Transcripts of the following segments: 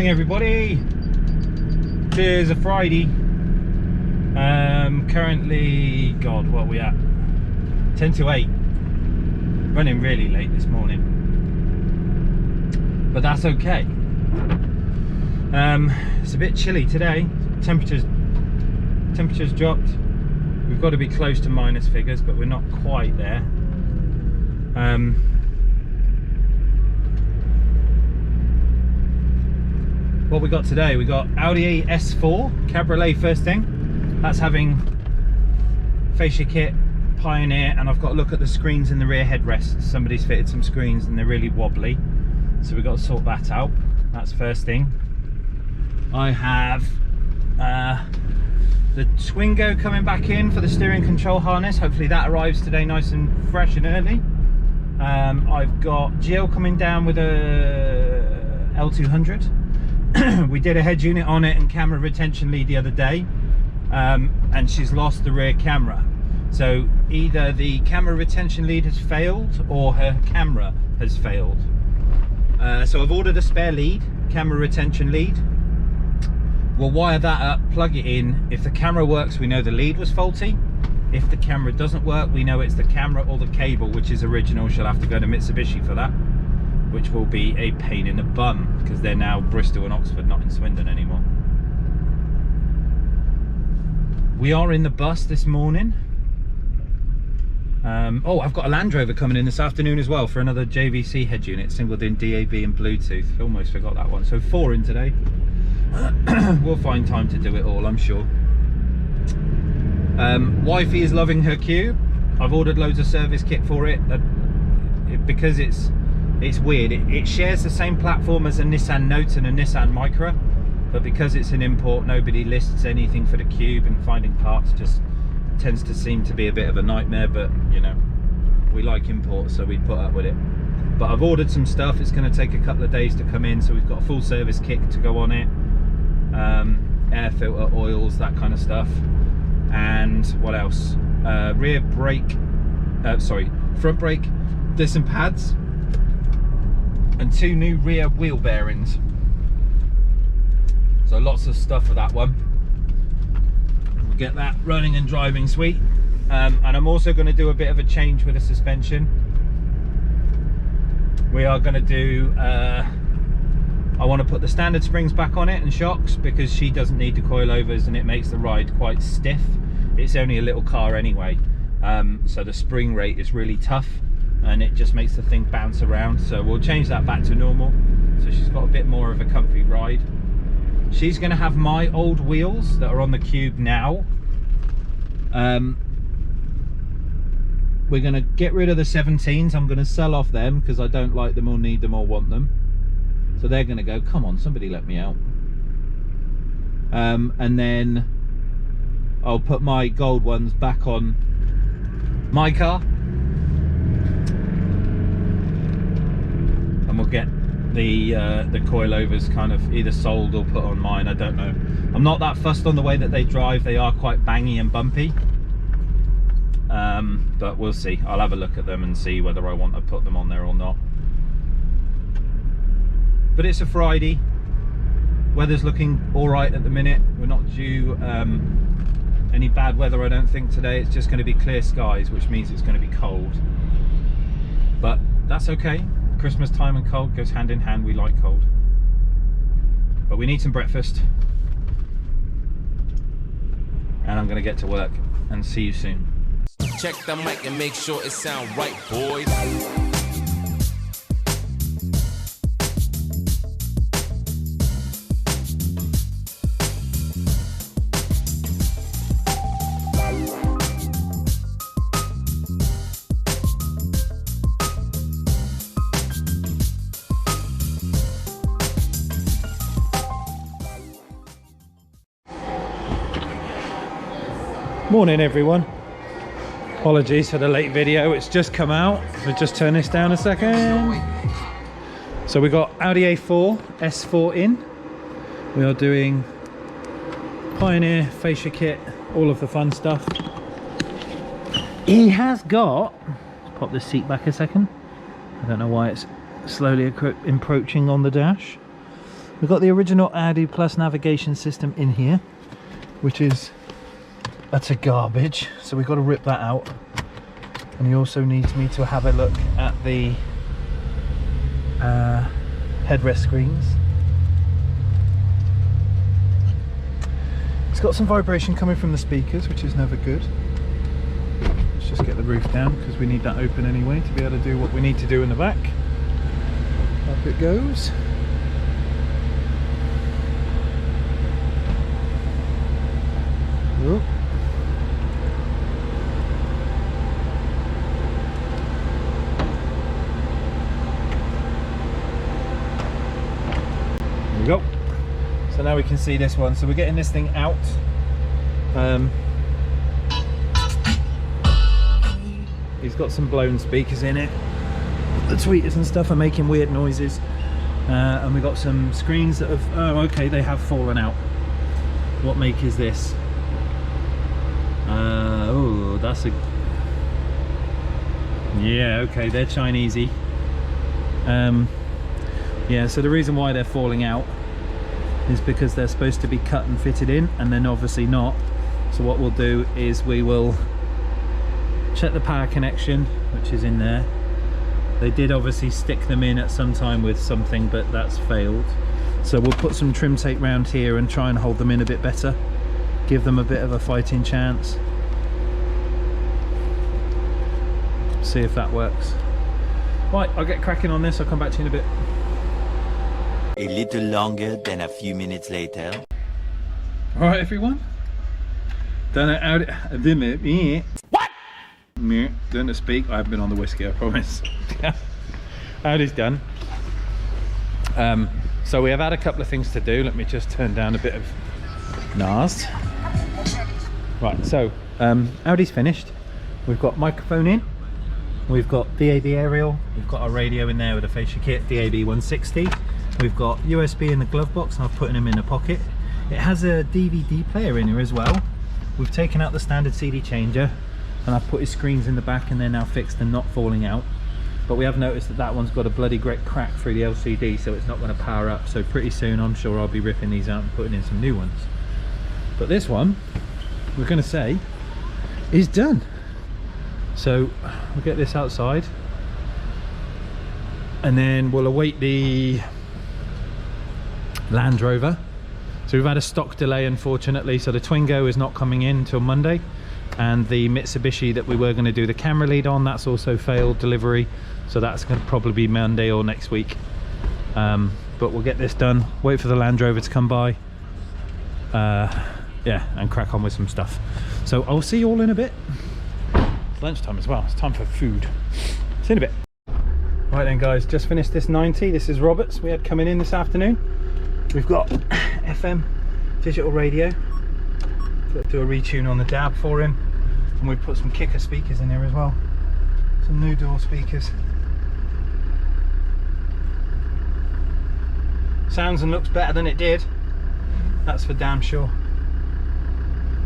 Morning everybody. It is a Friday. Currently, God, what are we at? 10 to 8. Running really late this morning, but that's okay. It's a bit chilly today. Temperatures dropped. We've got to be close to minus figures, but we're not quite there. What we got today, we got Audi S4 Cabriolet first thing. That's having fascia kit, Pioneer, and I've got to look at the screens in the rear headrest. Somebody's fitted some screens and they're really wobbly, so we've got to sort that out. That's first thing. I have the Twingo coming back in for the steering control harness. Hopefully that arrives today nice and fresh and early. I've got Jill coming down with a L200. We did a head unit on it and camera retention lead the other day, and she's lost the rear camera. So either the camera retention lead has failed or her camera has failed. So I've ordered a spare lead, camera retention lead. We'll wire that up, plug it in. If the camera works, we know the lead was faulty. If the camera doesn't work, we know it's the camera or the cable, which is original. She'll have to go to Mitsubishi for that, which will be a pain in the bum because they're now Bristol and Oxford, not in Swindon anymore. We are in the bus this morning. Oh, I've got a Land Rover coming in this afternoon as well for another JVC head unit, singled in DAB and Bluetooth. Almost forgot that one. So 4 in today. We'll find time to do it all, I'm sure. Wifey is loving her Cube. I've ordered loads of service kit for it, because it's weird. It shares the same platform as a Nissan Note and a Nissan Micra, but because it's an import, nobody lists anything for the Cube, and finding parts just tends to seem to be a bit of a nightmare. But you know, we like imports, so we put up with it. But I've ordered some stuff. It's going to take a couple of days to come in, so we've got a full service kit to go on it, air filter, oils, that kind of stuff. And what else? Rear brake, front brake disc and pads, and 2 new rear wheel bearings. So lots of stuff for that one. We'll get that running and driving sweet. And I'm also going to do a bit of a change with the suspension. We are going to do, I want to put the standard springs back on it and shocks, because she doesn't need the coilovers and it makes the ride quite stiff. It's only a little car anyway, so the spring rate is really tough and it just makes the thing bounce around. So we'll change that back to normal, so she's got a bit more of a comfy ride. She's going to have my old wheels that are on the Cube now. We're going to get rid of the 17s. I'm going to sell off them because I don't like them or need them or want them. So they're going to go. Come on, somebody let me out. And then I'll put my gold ones back on my car, and we'll get the coilovers kind of either sold or put on mine. I don't know. I'm not that fussed on the way that they drive. They are quite bangy and bumpy, but we'll see. I'll have a look at them and see whether I want to put them on there or not. But it's a Friday. Weather's looking all right at the minute. We're not due any bad weather, I don't think, today. It's just going to be clear skies, which means it's going to be cold, but that's okay. Christmas time and cold goes hand in hand. We like cold, but we need some breakfast, and I'm going to get to work, and see you soon. Check the mic and make sure it sound right, boys. Morning everyone, apologies for the late video. It's just come out, so just turn this down a second. So we got Audi A4 S4 in. We are doing Pioneer fascia kit, all of the fun stuff. He has got, let's pop this seat back a second. I don't know why it's slowly encroaching on the dash. We've got the original Audi Plus navigation system in here, which is utter garbage, so we've got to rip that out. And he also needs me to have a look at the headrest screens. It's got some vibration coming from the speakers, which is never good. Let's just get the roof down because we need that open anyway to be able to do what we need to do in the back. Up it goes. Whoop. There we go. So now we can see this one. So we're getting this thing out. He's got some blown speakers in it. The tweeters and stuff are making weird noises. And we've got some screens that have, oh okay, they have fallen out. What make is this? Oh, that's a, yeah, okay, they're Chinesey. Yeah, so the reason why they're falling out is because they're supposed to be cut and fitted in, and then obviously not. So what we'll do is we will check the power connection, which is in there. They did obviously stick them in at some time with something, but that's failed. So we'll put some trim tape round here and try and hold them in a bit better, give them a bit of a fighting chance. See if that works. Right, I'll get cracking on this. I'll come back to you in a bit. A little longer than a few minutes later. All right, everyone. Done it out. What? Done to speak. I haven't been on the whiskey, I promise. Audi's done. So we have had a couple of things to do. Let me just turn down a bit of NAS. Right, so Audi's finished. We've got microphone in. We've got DAB aerial. We've got our radio in there with a fascia kit, DAB 160. We've got USB in the glove box, and I've put them in the pocket. It has a DVD player in here as well. We've taken out the standard CD changer, and I've put his screens in the back, and they're now fixed and not falling out. But we have noticed that that one's got a bloody great crack through the LCD, so it's not going to power up. So pretty soon I'm sure I'll be ripping these out and putting in some new ones. But this one, we're going to say, is done. So we'll get this outside, and then we'll await the Land Rover. So we've had a stock delay, unfortunately, so the Twingo is not coming in until Monday, and the Mitsubishi that we were going to do the camera lead on, that's also failed delivery, so that's going to probably be Monday or next week. But we'll get this done, wait for the Land Rover to come by, yeah, and crack on with some stuff. So I'll see you all in a bit. It's lunchtime as well, it's time for food. See you in a bit. Right then guys, just finished this 90. This is Roberts we had coming in this afternoon. We've got FM digital radio. Got to do a retune on the DAB for him, and we've put some kicker speakers in there as well. Some new door speakers. Sounds and looks better than it did. That's for damn sure.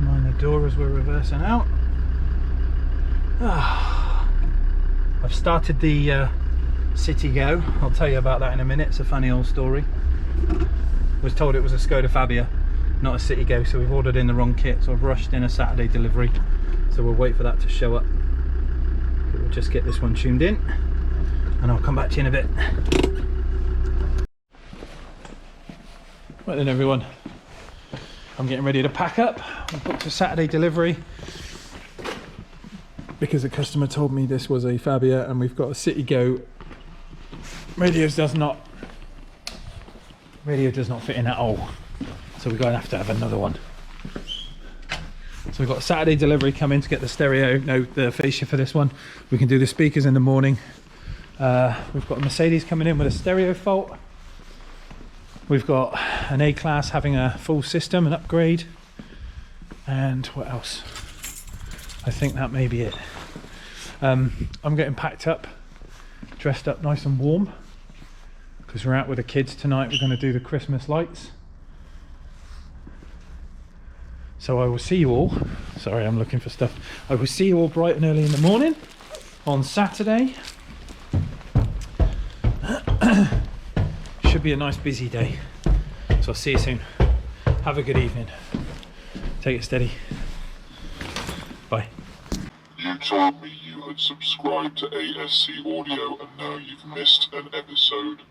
Mind the door as we're reversing out. I've started the City Go. I'll tell you about that in a minute. It's a funny old story. Was told it was a Skoda Fabia, not a City Go, so we've ordered in the wrong kit, so I've rushed in a Saturday delivery, so we'll wait for that to show up. But we'll just get this one tuned in, and I'll come back to you in a bit. Right then everyone, I'm getting ready to pack up. I booked a Saturday delivery because a customer told me this was a Fabia, and we've got a City Go. Radio does not fit in at all, so we're going to have another one. So we've got Saturday delivery coming to get the stereo, no, the fascia for this one. We can do the speakers in the morning. We've got a Mercedes coming in with a stereo fault. We've got an A-Class having a full system, an upgrade, and what else? I think that may be it. I'm getting packed up, dressed up nice and warm, because we're out with the kids tonight. We're going to do the Christmas lights. So I will see you all, sorry I'm looking for stuff, I will see you all bright and early in the morning on Saturday. Should be a nice busy day. So I'll see you soon. Have a good evening. Take it steady. Bye. You told me you had subscribed to ASC Audio and now you've missed an episode.